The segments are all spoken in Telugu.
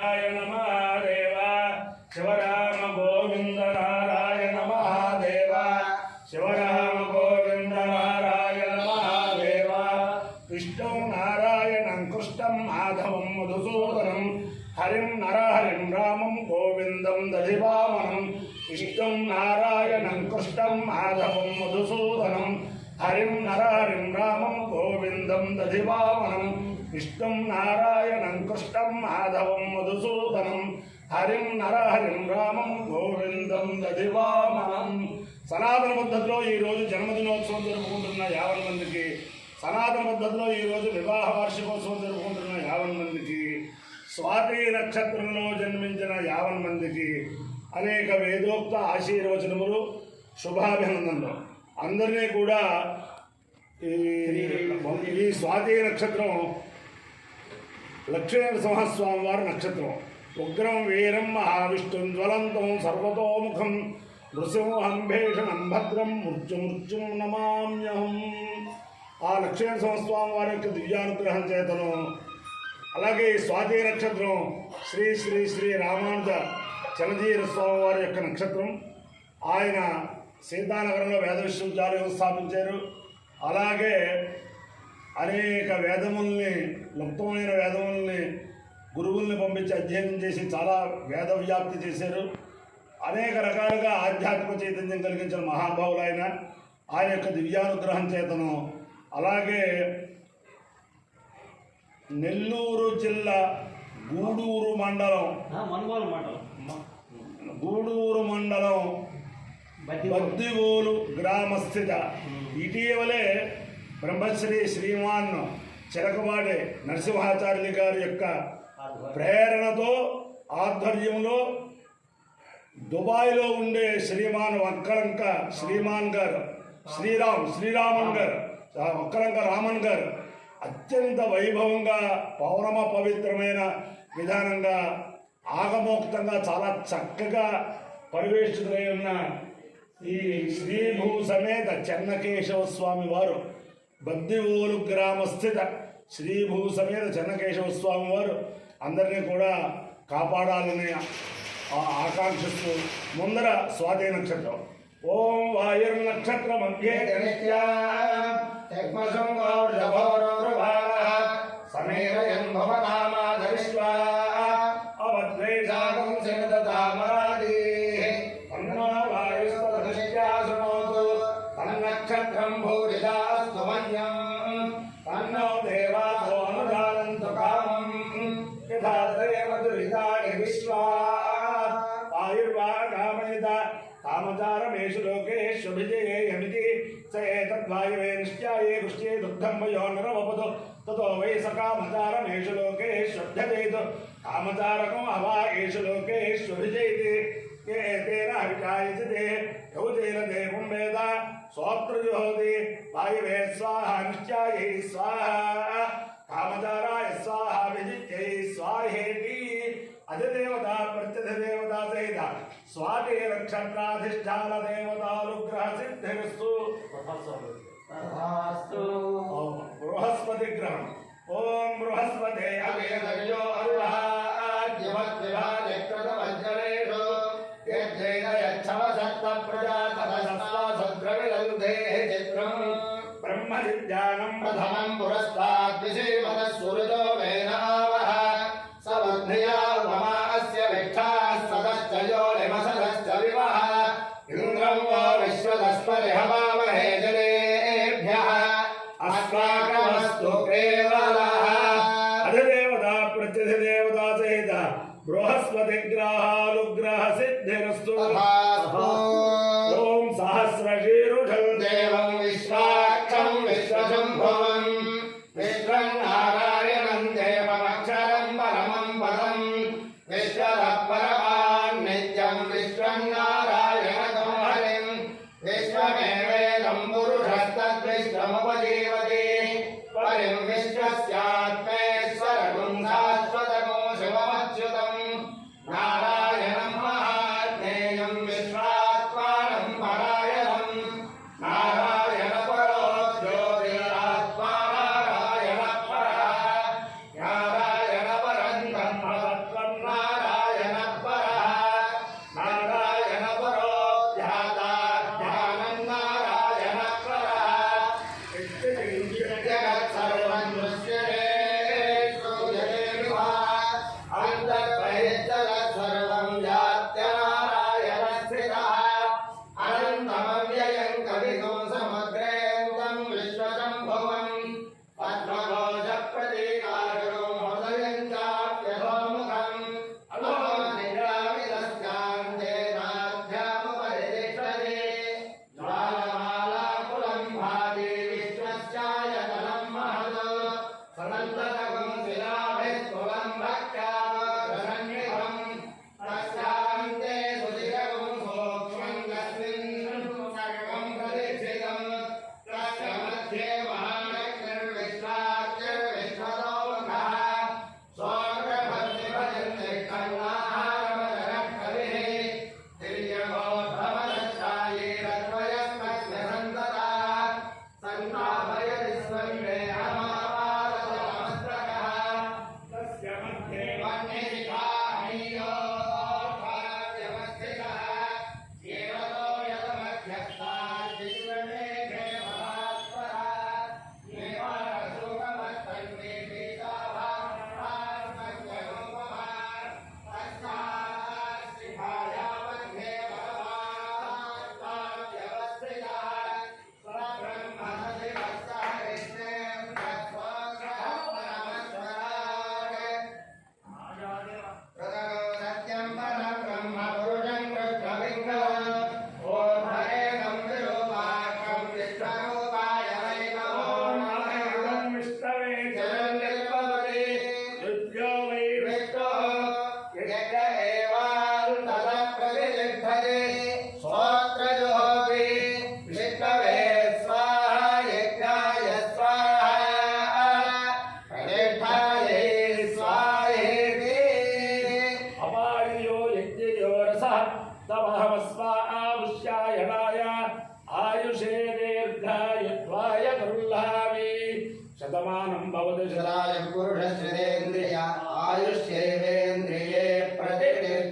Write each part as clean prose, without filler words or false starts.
నారాయణ మహాదేవ శివరామ గోవింద నారాయణ మహాదేవ శివరామ గోవింద నారాయణ మహాదేవ విష్ణు నారాయణం కృష్ణం మాధవం మధుసూదనం హరిం నరహరిం రామం గోవిందం దధివామనం విష్ణుం నారాయణం కృష్ణం మాధవం మధుసూదనం హరిం నరహరిం రామం గోవిందం దధివామనం విష్ణుం నారాయణం కృష్ణం మాధవం మధుసూదనం హరిం నరహరిం రామం గోవిందం దధివామనం. సనాతన పద్ధతిలో ఈరోజు జన్మదినోత్సవం జరుపుకుంటున్న 50 మందికి, సనాతన పద్ధతిలో ఈరోజు వివాహ వార్షికోత్సవం జరుపుకుంటున్న 50 మందికి, స్వాతి నక్షత్రంలో జన్మించిన 50 మందికి అనేక వేదోక్త ఆశీర్వచనములు, శుభాభినందనలు. అందరినీ కూడా ఈ స్వాతి నక్షత్రం లక్ష్మీనరసింహస్వామి వారి నక్షత్రం. ఉగ్రం వీరం మహావిష్ణుం జ్వలంతం సర్వతోముఖం నృసింహం భీషణం భద్రం మృత్యుం నమామ్యహం. ఆ లక్ష్మీనరసింహస్వామి వారి యొక్క దివ్యానుగ్రహం చేతను, అలాగే స్వాతి నక్షత్రం శ్రీ శ్రీ శ్రీ రామానుజ చలజీర స్వామి వారి యొక్క నక్షత్రం. ఆయన సీతానగరంలో వేద విశ్వవిద్యాలయం స్థాపించారు. అలాగే అనేక వేదముల్ని, లుప్తమైన వేదముల్ని గురువుల్ని పంపించి అధ్యయనం చేసి చాలా వేద వ్యాప్తి చేశారు. అనేక రకాలుగా ఆధ్యాత్మిక చైతన్యం కలిగించిన మహానుభావులు ఆయన యొక్క దివ్యానుగ్రహం చేతను. అలాగే నెల్లూరు జిల్లా గూడూరు మండలం బద్దివోలు గ్రామస్థిత ఇటీవలే బ్రహ్మశ్రీ శ్రీమాన్ చిలకవాడే నరసింహాచార్యులు గారి యొక్క ప్రేరణతో ఆధ్వర్యంలో దుబాయ్లో ఉండే శ్రీమాన్ వక్కలంక శ్రీమాన్ గారు, శ్రీరామన్ గారు, వక్కలంక రామన్ గారు అత్యంత వైభవంగా పౌరమ పవిత్రమైన విధానంగా ఆగమోక్తంగా చాలా చక్కగా పరివేషితులై ఉన్న ఈ శ్రీభూ సమేత చెన్నకేశవ స్వామి వారు, బద్దివోలు గ్రామస్థిత శ్రీభూ సమేత చెన్నకేశవ స్వామి వారు అందరినీ కూడా కాపాడాలని ఆకాంక్షిస్తూ ముందర స్వాతి నక్షత్రం. ఓం వాయుర్నక్షత్ర మధ్యే సమేరయన్ భవనామాధరిష్వా అవద్వేషాగం శరదతామరాది తన్నో వాయుస్తదృష్ట్యా శృణోతు తన్నక్షత్రం భూరిదాస్తు మన్యం తన్నో దేవాసో అనుజానంతు కామం యథా దేవదురితాని విశ్వా ఆయుర్వా కామయిత కామచారమేషు లోకేష్వభిజయేయమితి స ఏతద్వాయువే నిశ్చాయే కృష్యే దుగ్ధం వయో నరవపదు తతో వై సకామచారమేషు లోకేష్వభ్యజేతు కామచారకం అవా ఏషు లోకేష్వభిజయతి ఏతేన అభిచాయతే యౌజేన వేద స్వాత్రజోహోతి వాయువే స్వాహ నిశ్చాయై స్వాహ కామచారాయ స్వాహ విజిత్యై స్వాహేతి. అధిదేవత ప్రత్యధిదేవత సహిత స్వాతి నక్షత్రాధిష్టాన దేవతానుగ్రహ సిద్ధిరస్తు. బృహస్పతి గ్రహం. ఓం బృహస్పతే అవేదయో అరుహాజ్యవద్విభాజకృతవజ్జలేషు యజ్జైనయచ్చవసత్త ప్రజాతరసస్వాసుద్రవిలందే చిత్రం బ్రహ్మ విద్యానం ప్రథమం పురస్తాద్విషేమనస్సురుజో వేనావహ సవధ్యా మమాస్య విష్ఠాః సదశ్చయో నిమసదశ్చ వివహ ఇంద్రం వో విశ్వదస్పరిహవామహే జనేభ్యః అస్మాకమస్తు కేవలః. అధిదేవత ప్రత్యధిదేవత సహిత బృహస్పతి గ్రహానుగ్రహ సిద్ధిరస్తు. ఓం సహస్రశీరుషం దేవం విశ్వాక్షం విశ్వశంభవం విశ్వం నారాయణం దేవమక్షరం పరమం పదం విశ్వరపరమాన్ నిత్యం విశ్వం నారాయణం హరిం విశ్వమేవేదం పురుషస్తద్విశ్వముపజీవతి పరిం విశ్వస్యాత్మేశ్వరగుం శాశ్వతమో శివమచ్యుతం నారాయణం మహాజ్ఞేయం విశ్వాత్మానం పరాయణం నారాయణ పరో జ్యోతిరాత్మా నారాయణ పరః నారాయణ పరం బ్రహ్మ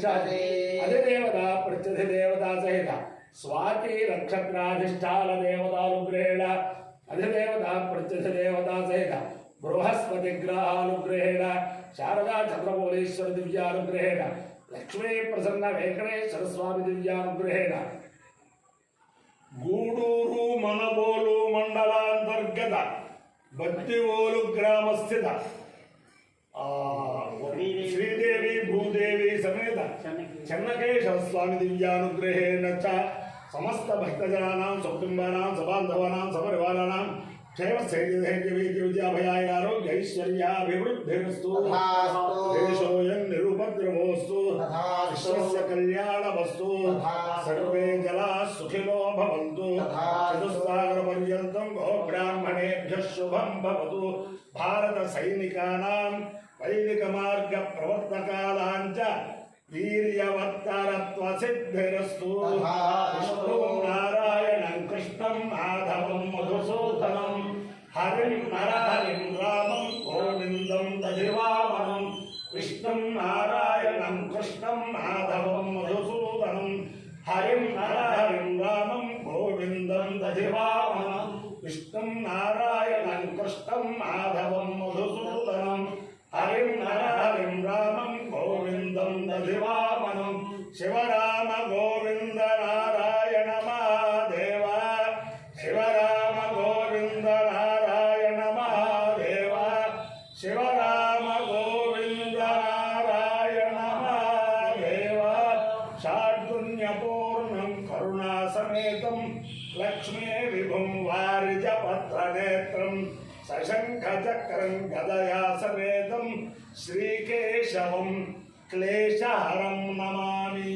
తిష్టతి అధిదేవత ప్రత్యధిదేవత సహిత స్వాతి నక్షత్రాధిష్టాన దేవతానుగ్రహేణ అధిదేవత ప్రత్యధిదేవత సహిత బృహస్పతి గ్రహానుగ్రహేణ శారదా చంద్రమౌళీశ్వర దివ్యానుగ్రహేణ లక్ష్మీ ప్రసన్న వెంకటేశ్వర స్వామి దివ్యానుగ్రహేణ గూడూరు మనబోలు మండలాంతర్గత బత్తివోలు గ్రామస్థిత శ్రీదేవి భూదేవి సమేత చెన్నకేశవ స్వామి దివ్యానుగ్రహేణ చ సమస్త భక్తజనానాం సకుటుంబానాం సబాంధవానాం సపరివారాణం క్షేమ విద్యాభయాయ ఆరోగ్యైశ్వర్యాభివృద్ధిరస్తు దేశోయం నిరుపద్రవోస్తు విశ్వస్య కళ్యాణమస్తు సర్వే జలా సుఖినో భవంతు చతుస్సాగర పర్యంతం గో బ్రాహ్మణేభ్యః శుభం భవతు భారత సైనికానాం వైదిక మార్గ ప్రవర్తకాలాంచ వీర్యవత్తరత్వ సిద్ధిరస్తు విష్ణు నారాయణం కృష్ణం మాధవం మధుసూదనం హరిం నరహరిం రామం గోవిందం దధివామనం విష్ణుం నారాయణం కృష్ణం మాధవం మధుసూదనం హరిం నరహరిం రామం గోవిందం దధివామనం విష్ణుం నారాయణం కృష్ణం మాధవం మధుసూదనం హరిం నరహరిం రామం గోవిందం దధివామనం శివరామ గోవింద నారాయణ మహాదేవ శివరామ గోవింద నారాయణ మహాదేవ శివరామ గోవింద నారాయణ మహాదేవ షాడ్గుణ్యపూర్ణం కరుణాసమేతం లక్ష్మీ విభుం వారిజపత్రనేత్రం సశంఖచక్రం గదయా సమేతం శ్రీకేశవం క్లేశహరం నమామి.